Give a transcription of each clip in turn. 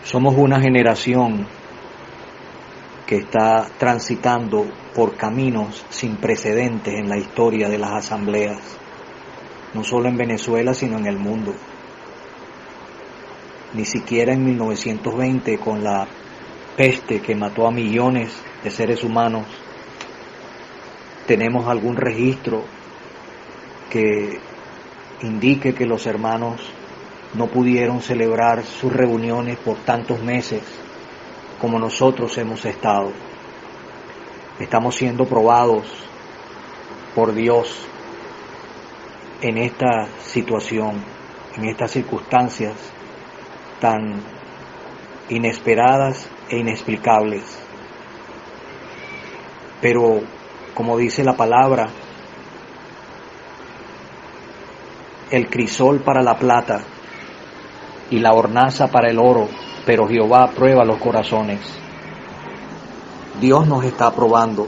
Somos una generación que está transitando por caminos sin precedentes en la historia de las asambleas, no solo en Venezuela, sino en el mundo. Ni siquiera en 1920, con la peste que mató a millones de seres humanos, tenemos algún registro que indique que los hermanos no pudieron celebrar sus reuniones por tantos meses como nosotros hemos estado. Estamos siendo probados por Dios en esta situación, en estas circunstancias tan inesperadas e inexplicables. Pero, como dice la palabra, el crisol para la plata y la hornaza para el oro, pero Jehová prueba los corazones. Dios nos está probando,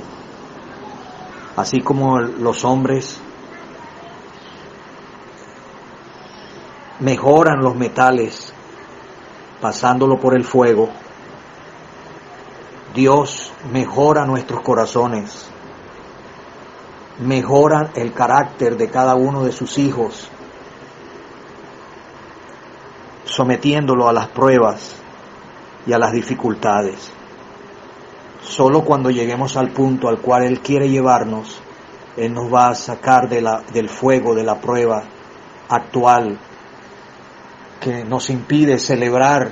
así como los hombres mejoran los metales pasándolo por el fuego. Dios mejora nuestros corazones, mejora el carácter de cada uno de sus hijos, sometiéndolo a las pruebas y a las dificultades. Solo cuando lleguemos al punto al cual Él quiere llevarnos, Él nos va a sacar del fuego de la prueba actual que nos impide celebrar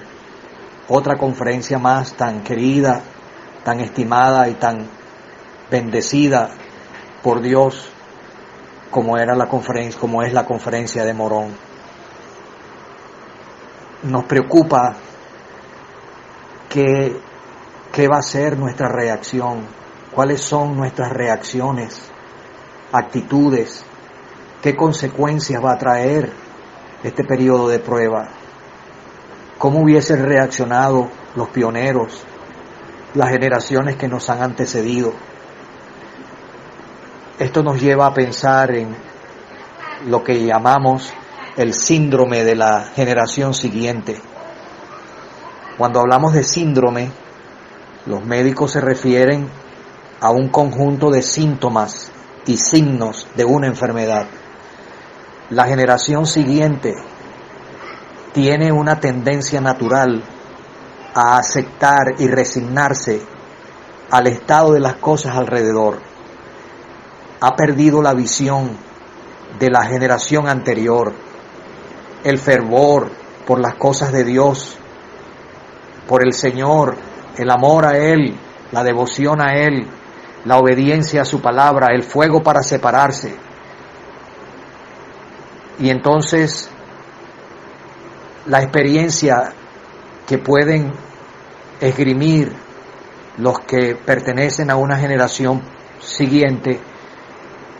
otra conferencia más tan querida, tan estimada y tan bendecida por Dios como es la conferencia de Morón. Nos preocupa qué va a ser nuestra reacción, cuáles son nuestras reacciones, actitudes, qué consecuencias va a traer este periodo de prueba, cómo hubiesen reaccionado los pioneros, las generaciones que nos han antecedido. Esto nos lleva a pensar en lo que llamamos el síndrome de la generación siguiente. Cuando hablamos de síndrome, los médicos se refieren a un conjunto de síntomas y signos de una enfermedad. La generación siguiente tiene una tendencia natural a aceptar y resignarse al estado de las cosas alrededor. Ha perdido la visión de la generación anterior, el fervor por las cosas de Dios, por el Señor, el amor a Él, la devoción a Él, la obediencia a su palabra, el fuego para separarse. Y entonces la experiencia que pueden esgrimir los que pertenecen a una generación siguiente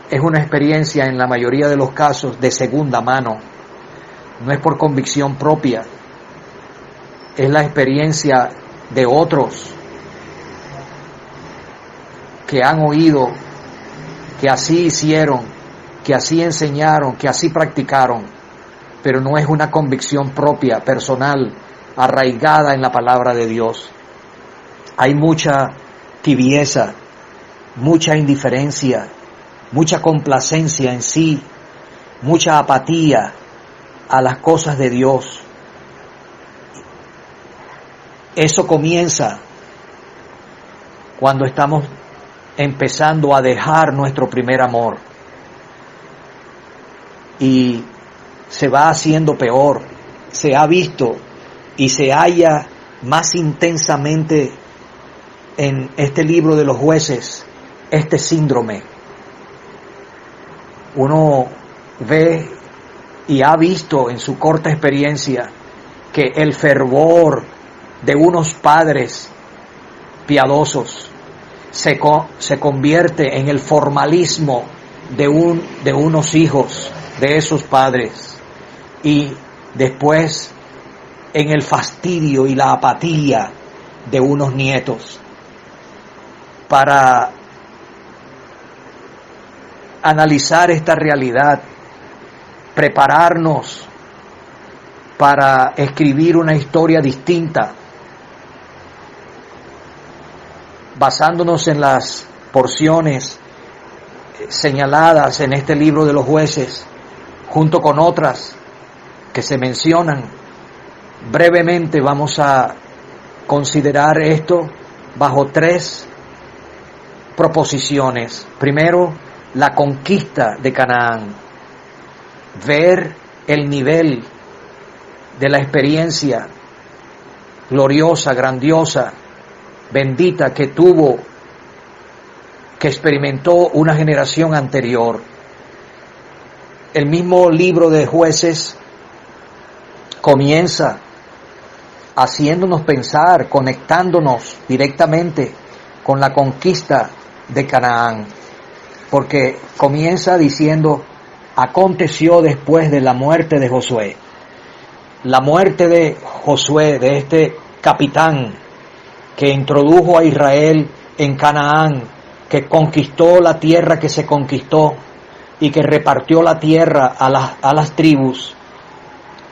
es una experiencia en la mayoría de los casos de segunda mano. No es por convicción propia, es la experiencia de otros que han oído, que así hicieron, que así enseñaron, que así practicaron, pero no es una convicción propia, personal, arraigada en la palabra de Dios. Hay mucha tibieza, mucha indiferencia, mucha complacencia en sí, mucha apatía a las cosas de Dios. Eso comienza cuando estamos empezando a dejar nuestro primer amor y se va haciendo peor. Se ha visto y se halla más intensamente en este libro de los Jueces este síndrome. Uno ve y ha visto en su corta experiencia que el fervor de unos padres piadosos se convierte en el formalismo de unos hijos de esos padres, y después en el fastidio y la apatía de unos nietos. Para analizar esta realidad, prepararnos para escribir una historia distinta basándonos en las porciones señaladas en este libro de los Jueces, junto con otras que se mencionan, brevemente vamos a considerar esto bajo 3 proposiciones. Primero, la conquista de Canaán. Ver el nivel de la experiencia gloriosa, grandiosa, bendita que experimentó una generación anterior. El mismo libro de Jueces comienza haciéndonos pensar, conectándonos directamente con la conquista de Canaán, porque comienza diciendo: aconteció después de la muerte de Josué. La muerte de Josué, de este capitán que introdujo a Israel en Canaán, que conquistó la tierra que se conquistó y que repartió la tierra a las tribus.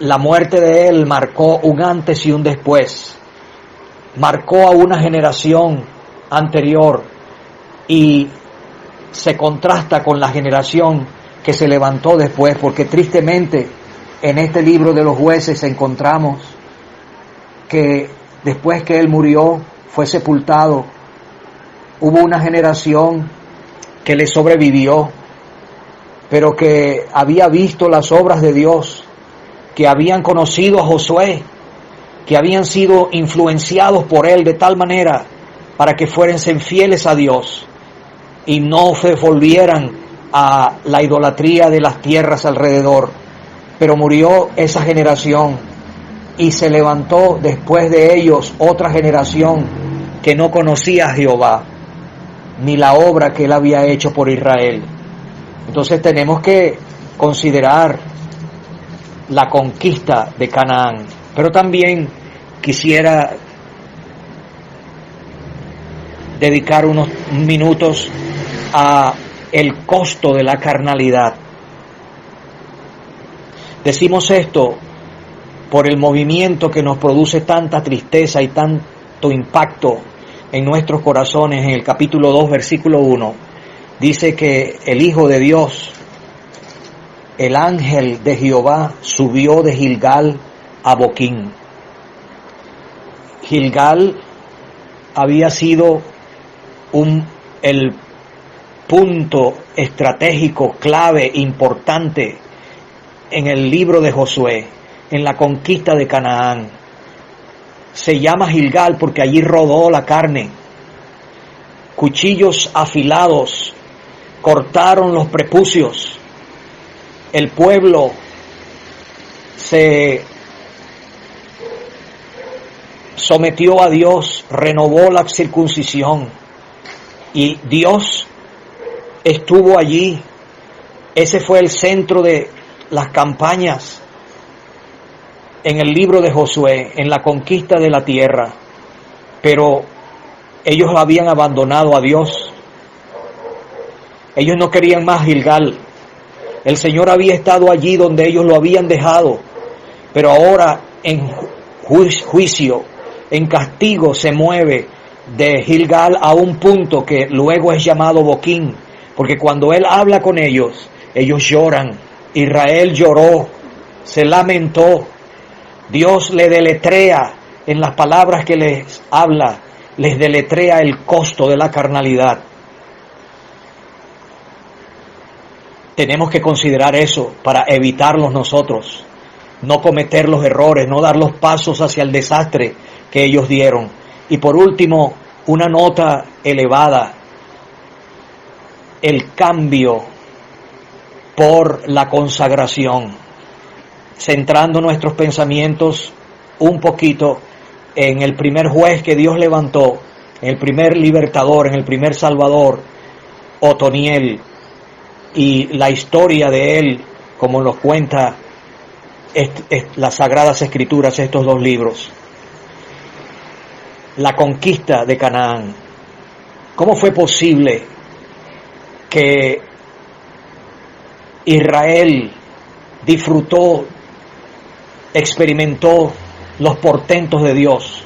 La muerte de él marcó un antes y un después, marcó a una generación anterior y se contrasta con la generación que se levantó después, porque tristemente en este libro de los Jueces encontramos que después que él murió, fue sepultado, hubo una generación que le sobrevivió, pero que había visto las obras de Dios, que habían conocido a Josué, que habían sido influenciados por él de tal manera para que fueran fieles a Dios y no se volvieran a la idolatría de las tierras alrededor. Pero murió esa generación y se levantó después de ellos otra generación que no conocía a Jehová ni la obra que él había hecho por Israel. Entonces tenemos que considerar la conquista de Canaán, pero también quisiera dedicar unos minutos a el costo de la carnalidad. Decimos esto por el movimiento que nos produce tanta tristeza y tanto impacto en nuestros corazones. En el capítulo 2, versículo 1, dice que el Hijo de Dios, el ángel de Jehová, subió de Gilgal a Boquín. Gilgal había sido el punto estratégico, clave, importante en el libro de Josué, en la conquista de Canaán. Se llama Gilgal porque allí rodó la carne. Cuchillos afilados cortaron los prepucios. El pueblo se sometió a Dios, renovó la circuncisión y Dios estuvo allí. Ese fue el centro de las campañas en el libro de Josué, en la conquista de la tierra. Pero ellos habían abandonado a Dios. Ellos no querían más Gilgal. El Señor había estado allí donde ellos lo habían dejado, pero ahora en juicio, en castigo, se mueve de Gilgal a un punto que luego es llamado Boquín, porque cuando Él habla con ellos, ellos lloran. Israel lloró, se lamentó. Dios le deletrea en las palabras que les habla, les deletrea el costo de la carnalidad. Tenemos que considerar eso para evitarlos nosotros, no cometer los errores, no dar los pasos hacia el desastre que ellos dieron. Y por último, una nota elevada: el cambio por la consagración, centrando nuestros pensamientos un poquito en el primer juez que Dios levantó, en el primer libertador, en el primer salvador, Otoniel, y la historia de él, como nos cuenta las Sagradas Escrituras, estos 2 libros. La conquista de Canaán. ¿Cómo fue posible que Israel disfrutó, experimentó los portentos de Dios?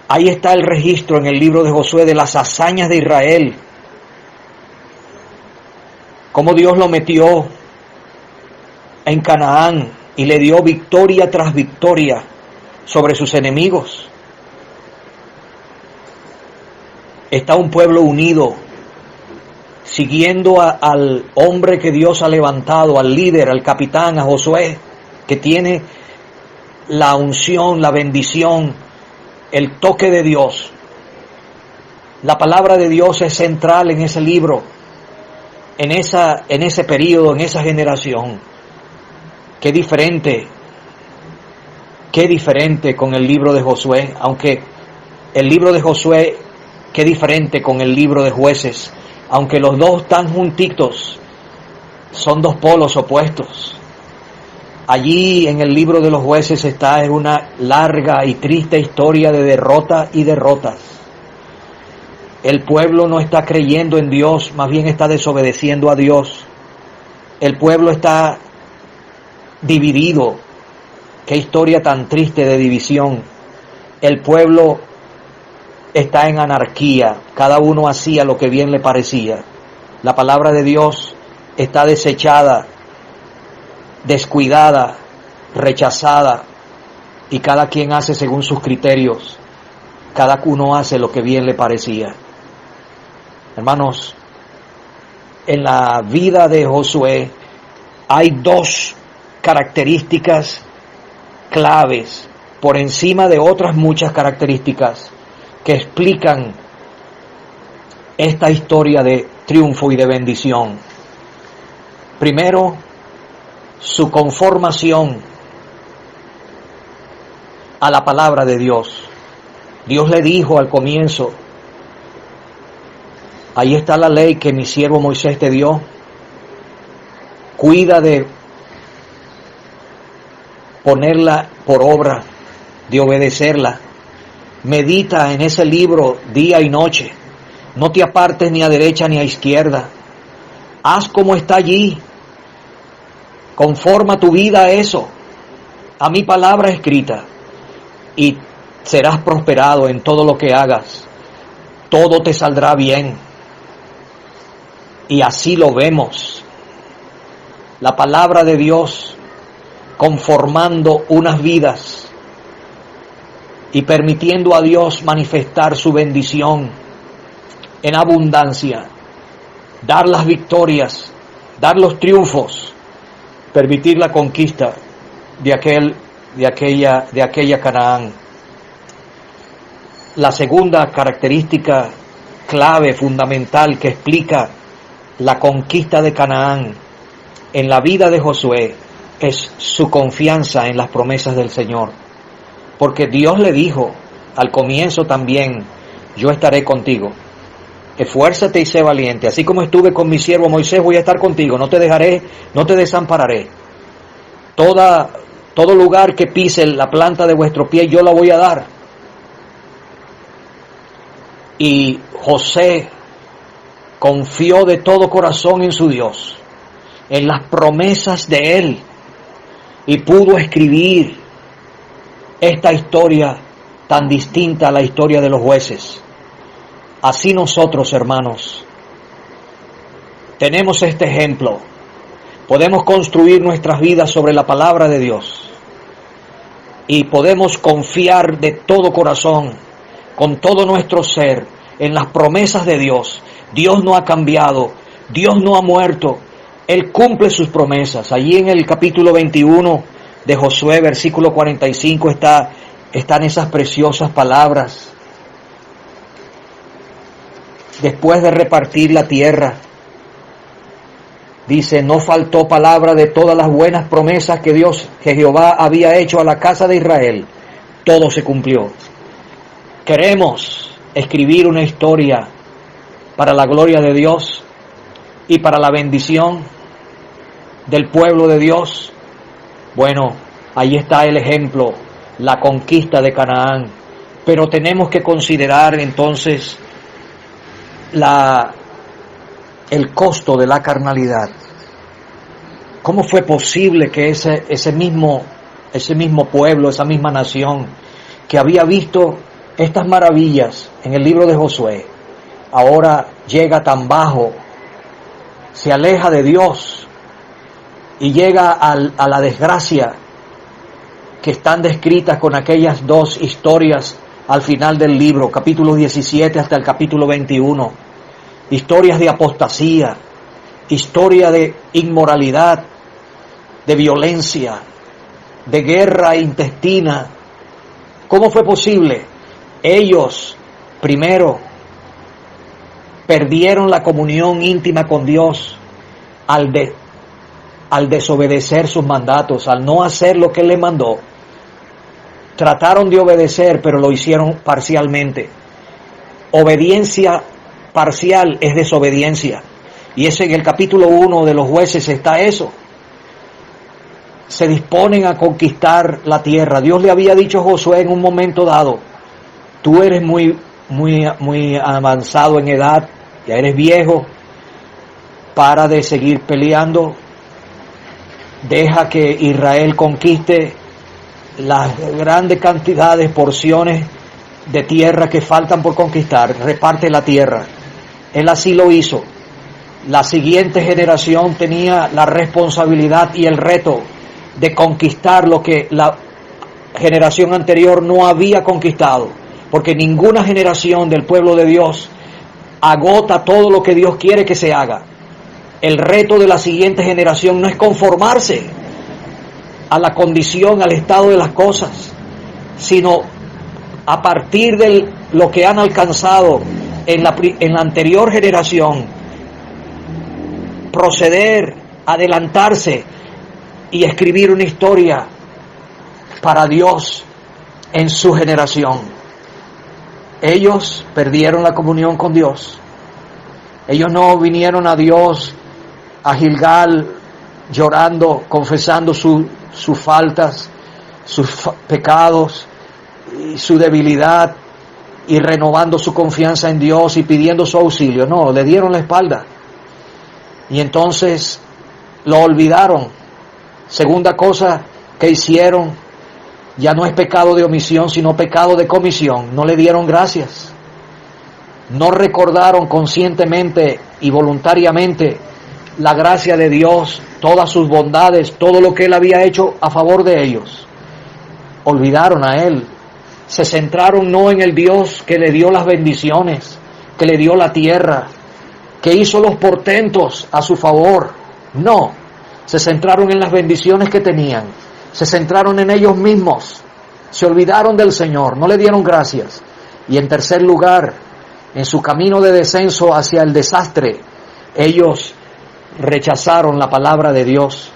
Ahí está el registro en el libro de Josué de las hazañas de Israel. Cómo Dios lo metió en Canaán y le dio victoria tras victoria sobre sus enemigos. Está un pueblo unido, siguiendo al hombre que Dios ha levantado, al líder, al capitán, a Josué, que tiene la unción, la bendición, el toque de Dios. La palabra de Dios es central en ese libro, en ese periodo, en esa generación. Qué diferente con el libro de Josué, aunque el libro de Josué, qué diferente con el libro de Jueces, aunque los dos están juntitos, son dos polos opuestos. Allí en el libro de los Jueces está en una larga y triste historia de derrota y derrotas. El pueblo no está creyendo en Dios, más bien está desobedeciendo a Dios. El pueblo está dividido. Qué historia tan triste de división. El pueblo está en anarquía, cada uno hacía lo que bien le parecía. La palabra de Dios está desechada, descuidada, rechazada, y cada quien hace según sus criterios. Cada uno hace lo que bien le parecía. Hermanos, en la vida de Josué hay dos características claves por encima de otras muchas características que explican esta historia de triunfo y de bendición. Primero, su conformación a la palabra de Dios. Dios le dijo al comienzo: ahí está la ley que mi siervo Moisés te dio. Cuida de ponerla por obra, de obedecerla. Medita en ese libro día y noche. No te apartes ni a derecha ni a izquierda. Haz como está allí. Conforma tu vida a eso, a mi palabra escrita, y serás prosperado en todo lo que hagas. Todo te saldrá bien. Y así lo vemos. La palabra de Dios conformando unas vidas y permitiendo a Dios manifestar su bendición en abundancia, dar las victorias, dar los triunfos, permitir la conquista de aquella Canaán. La segunda característica clave, fundamental, que explica la conquista de Canaán en la vida de Josué es su confianza en las promesas del Señor. Porque Dios le dijo al comienzo también: yo estaré contigo. Esfuérzate y sé valiente. Así como estuve con mi siervo Moisés, voy a estar contigo. No te dejaré, no te desampararé. Todo lugar que pise la planta de vuestro pie, yo la voy a dar. Y José confió de todo corazón en su Dios, en las promesas de Él, y pudo escribir esta historia tan distinta a la historia de los jueces. Así nosotros, hermanos, tenemos este ejemplo. Podemos construir nuestras vidas sobre la palabra de Dios y podemos confiar de todo corazón, con todo nuestro ser, en las promesas de Dios. Dios no ha cambiado, Dios no ha muerto, Él cumple sus promesas. Allí en el capítulo 21 de Josué, versículo 45, están esas preciosas palabras. Después de repartir la tierra, dice: no faltó palabra de todas las buenas promesas que Jehová había hecho a la casa de Israel. Todo se cumplió. Queremos escribir una historia para la gloria de Dios y para la bendición del pueblo de Dios. Bueno, ahí está el ejemplo, la conquista de Canaán. Pero tenemos que considerar entonces el costo de la carnalidad. ¿Cómo fue posible que ese mismo pueblo, esa misma nación que había visto estas maravillas en el libro de Josué, ahora llega tan bajo, se aleja de Dios y llega a la desgracia que están descritas con aquellas dos historias al final del libro, capítulo 17 hasta el capítulo 21, historias de apostasía, historia de inmoralidad, de violencia, de guerra intestina. ¿Cómo fue posible? Ellos, primero, perdieron la comunión íntima con Dios al desobedecer sus mandatos, al no hacer lo que Él les mandó. Trataron de obedecer, pero lo hicieron parcialmente. Obediencia parcial es desobediencia. Y eso en el capítulo 1 de los Jueces está eso. Se disponen a conquistar la tierra. Dios le había dicho a Josué en un momento dado: tú eres muy avanzado en edad, ya eres viejo, para de seguir peleando, deja que Israel conquiste las grandes cantidades, porciones de tierra que faltan por conquistar, reparte la tierra. Él así lo hizo. La siguiente generación tenía la responsabilidad y el reto de conquistar lo que la generación anterior no había conquistado, porque ninguna generación del pueblo de Dios agota todo lo que Dios quiere que se haga. El reto de la siguiente generación no es conformarse a la condición, al estado de las cosas, sino a partir de lo que han alcanzado en la anterior generación, proceder, adelantarse y escribir una historia para Dios en su generación. Ellos perdieron la comunión con Dios. Ellos no vinieron a Dios, a Gilgal, llorando, confesando sus faltas, sus pecados y su debilidad, y renovando su confianza en Dios y pidiendo su auxilio. No, le dieron la espalda y entonces lo olvidaron. Segunda cosa que hicieron, ya no es pecado de omisión, sino pecado de comisión. No le dieron gracias. No recordaron conscientemente y voluntariamente la gracia de Dios, todas sus bondades, todo lo que Él había hecho a favor de ellos. Olvidaron a Él. Se centraron no en el Dios que le dio las bendiciones, que le dio la tierra, que hizo los portentos a su favor. No, se centraron en las bendiciones que tenían. Se centraron en ellos mismos. Se olvidaron del Señor, no le dieron gracias. Y en tercer lugar, en su camino de descenso hacia el desastre, ellos rechazaron la palabra de Dios.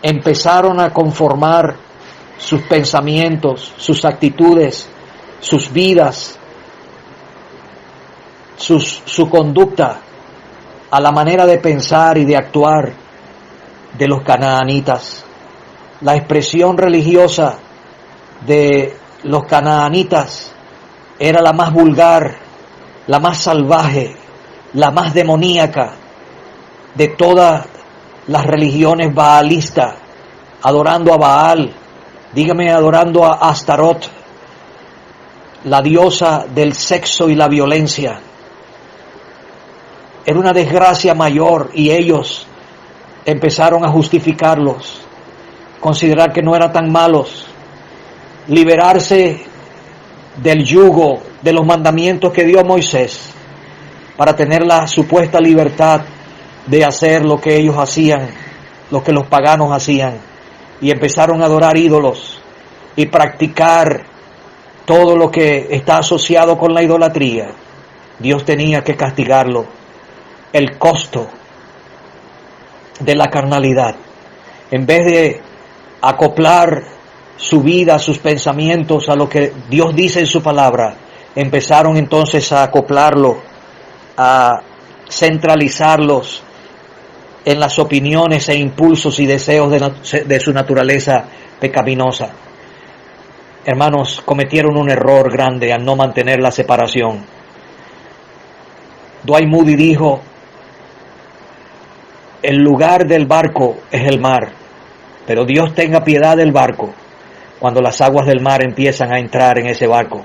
Empezaron a conformar sus pensamientos, sus actitudes, sus vidas, su conducta a la manera de pensar y de actuar de los canaanitas. La expresión religiosa de los canaanitas era la más vulgar, la más salvaje, la más demoníaca de todas las religiones baalistas, adorando a Baal, dígame, adorando a Astarot, la diosa del sexo y la violencia. Era una desgracia mayor y ellos empezaron a justificarlos, considerar que no eran tan malos, liberarse del yugo de los mandamientos que dio Moisés para tener la supuesta libertad de hacer lo que ellos hacían, lo que los paganos hacían, y empezaron a adorar ídolos y practicar todo lo que está asociado con la idolatría. Dios tenía que castigarlo. El costo de la carnalidad, en vez de acoplar su vida, sus pensamientos a lo que Dios dice en su palabra, empezaron entonces a acoplarlo, a centralizarlos en las opiniones e impulsos y deseos de su naturaleza pecaminosa. Hermanos, cometieron un error grande al no mantener la separación. Dwight Moody dijo: el lugar del barco es el mar, pero Dios tenga piedad del barco cuando las aguas del mar empiezan a entrar en ese barco.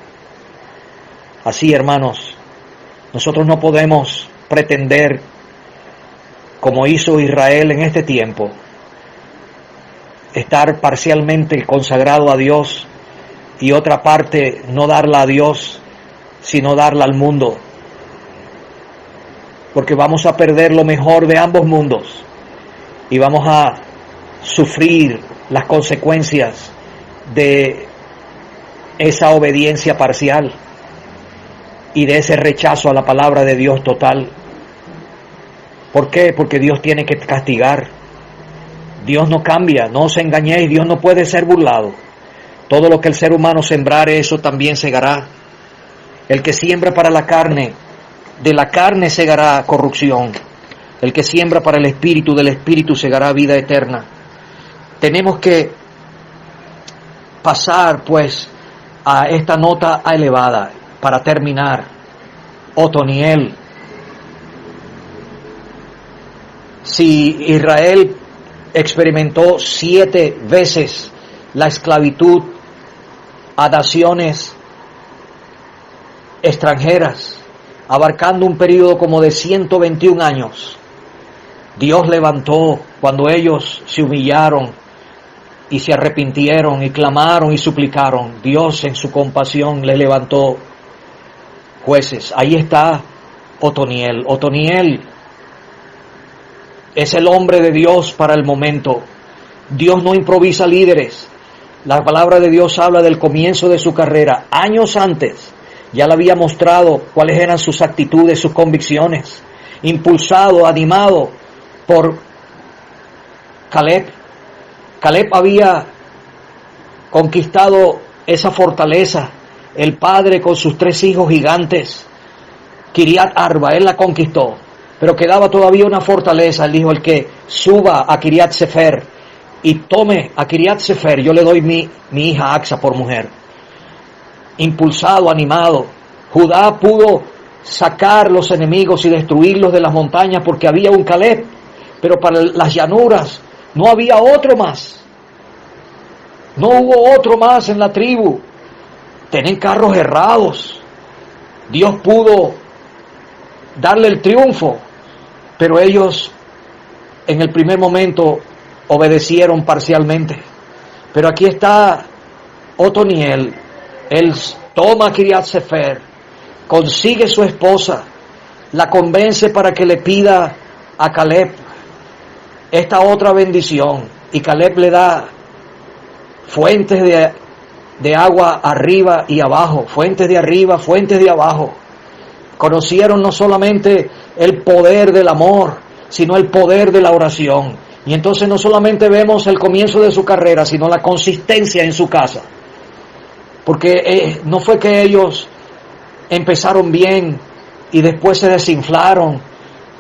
Así, hermanos, nosotros no podemos pretender, como hizo Israel en este tiempo, estar parcialmente consagrado a Dios y otra parte no darla a Dios, sino darla al mundo. Porque vamos a perder lo mejor de ambos mundos y vamos a sufrir las consecuencias de esa obediencia parcial y de ese rechazo a la palabra de Dios total. ¿Por qué? Porque Dios tiene que castigar. Dios no cambia, no os engañéis, Dios no puede ser burlado. Todo lo que el ser humano sembrare, eso también segará. El que siembra para la carne, de la carne segará corrupción. El que siembra para el espíritu, del espíritu segará vida eterna. Tenemos que pasar pues a esta nota elevada para terminar. Otoniel. Si Israel experimentó 7 veces la esclavitud a naciones extranjeras, abarcando un periodo como de 121 años, Dios levantó, cuando ellos se humillaron y se arrepintieron y clamaron y suplicaron, Dios en su compasión le levantó jueces. Ahí está Otoniel. Otoniel es el hombre de Dios para el momento. Dios no improvisa líderes. La palabra de Dios habla del comienzo de su carrera. Años antes ya le había mostrado cuáles eran sus actitudes, sus convicciones. Impulsado, animado por Caleb. Caleb había conquistado esa fortaleza. El padre con sus 3 hijos gigantes. Kiriat Arba, él la conquistó. Pero quedaba todavía una fortaleza. Él dijo, el que suba a Kiriat Sefer y tome a Kiriat Sefer, yo le doy mi hija Axa por mujer. Impulsado, animado. Judá pudo sacar los enemigos y destruirlos de las montañas porque había un Caleb. Pero para las llanuras no había otro más. No hubo otro más en la tribu. Tenían carros errados. Dios pudo darle el triunfo. Pero ellos en el primer momento obedecieron parcialmente. Pero aquí está Otoniel. Él toma Kiriat Sefer, consigue su esposa, la convence para que le pida a Caleb esta otra bendición. Y Caleb le da fuentes de agua arriba y abajo, fuentes de arriba, fuentes de abajo. Conocieron no solamente el poder del amor, sino el poder de la oración. Y entonces no solamente vemos el comienzo de su carrera, sino la consistencia en su casa. Porque no fue que ellos empezaron bien y después se desinflaron,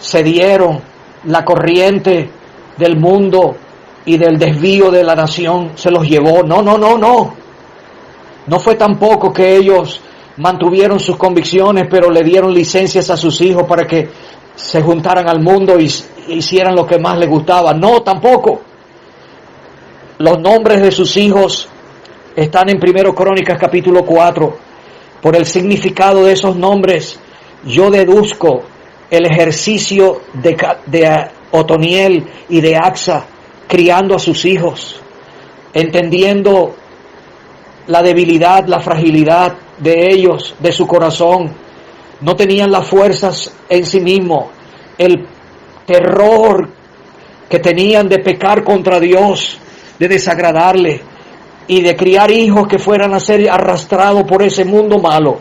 cedieron, la corriente del mundo y del desvío de la nación se los llevó. No. No fue tampoco que ellos mantuvieron sus convicciones, pero le dieron licencias a sus hijos para que se juntaran al mundo y hicieran lo que más les gustaba. No, tampoco. Los nombres de sus hijos están en 1 Crónicas capítulo 4. Por el significado de esos nombres, yo deduzco el ejercicio de Otoniel y de Axa criando a sus hijos, entendiendo la debilidad, la fragilidad de ellos, de su corazón. No tenían las fuerzas en sí mismos, el terror que tenían de pecar contra Dios, de desagradarle y de criar hijos que fueran a ser arrastrados por ese mundo malo.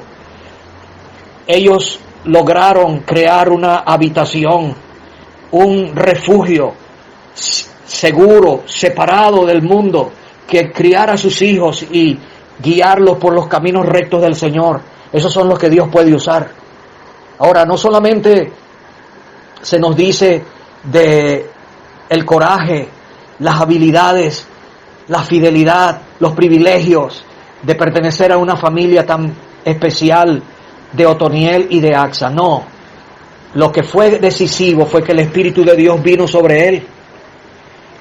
Ellos lograron crear una habitación, un refugio seguro, separado del mundo, que criara a sus hijos y guiarlos por los caminos rectos del Señor. Esos son los que Dios puede usar. Ahora, no solamente se nos dice de el coraje, las habilidades, la fidelidad, los privilegios de pertenecer a una familia tan especial de Otoniel y de Axa. No, lo que fue decisivo fue que el Espíritu de Dios vino sobre él.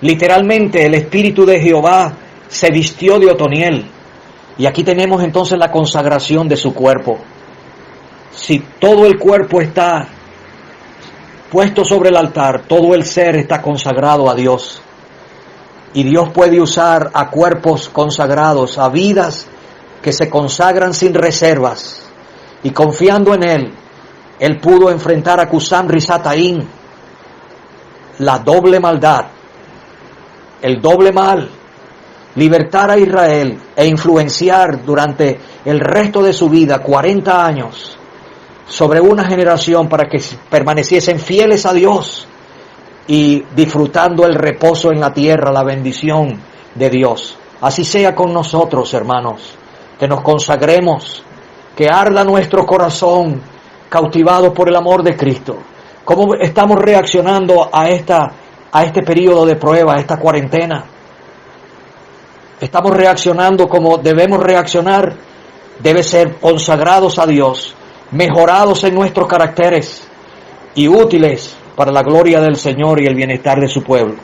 Literalmente el Espíritu de Jehová se vistió de Otoniel. Y aquí tenemos entonces la consagración de su cuerpo. Si todo el cuerpo está puesto sobre el altar, todo el ser está consagrado a Dios. Y Dios puede usar a cuerpos consagrados, a vidas que se consagran sin reservas. Y confiando en Él, Él pudo enfrentar a Cusán Risataín, la doble maldad, el doble mal, libertar a Israel e influenciar durante el resto de su vida, 40 años, sobre una generación para que permaneciesen fieles a Dios y disfrutando el reposo en la tierra, la bendición de Dios. Así sea con nosotros, hermanos, que nos consagremos, que arda nuestro corazón cautivados por el amor de Cristo. ¿Cómo estamos reaccionando a este periodo de prueba, a esta cuarentena? ¿Estamos reaccionando como debemos reaccionar? Debe ser consagrados a Dios, mejorados en nuestros caracteres y útiles para la gloria del Señor y el bienestar de su pueblo.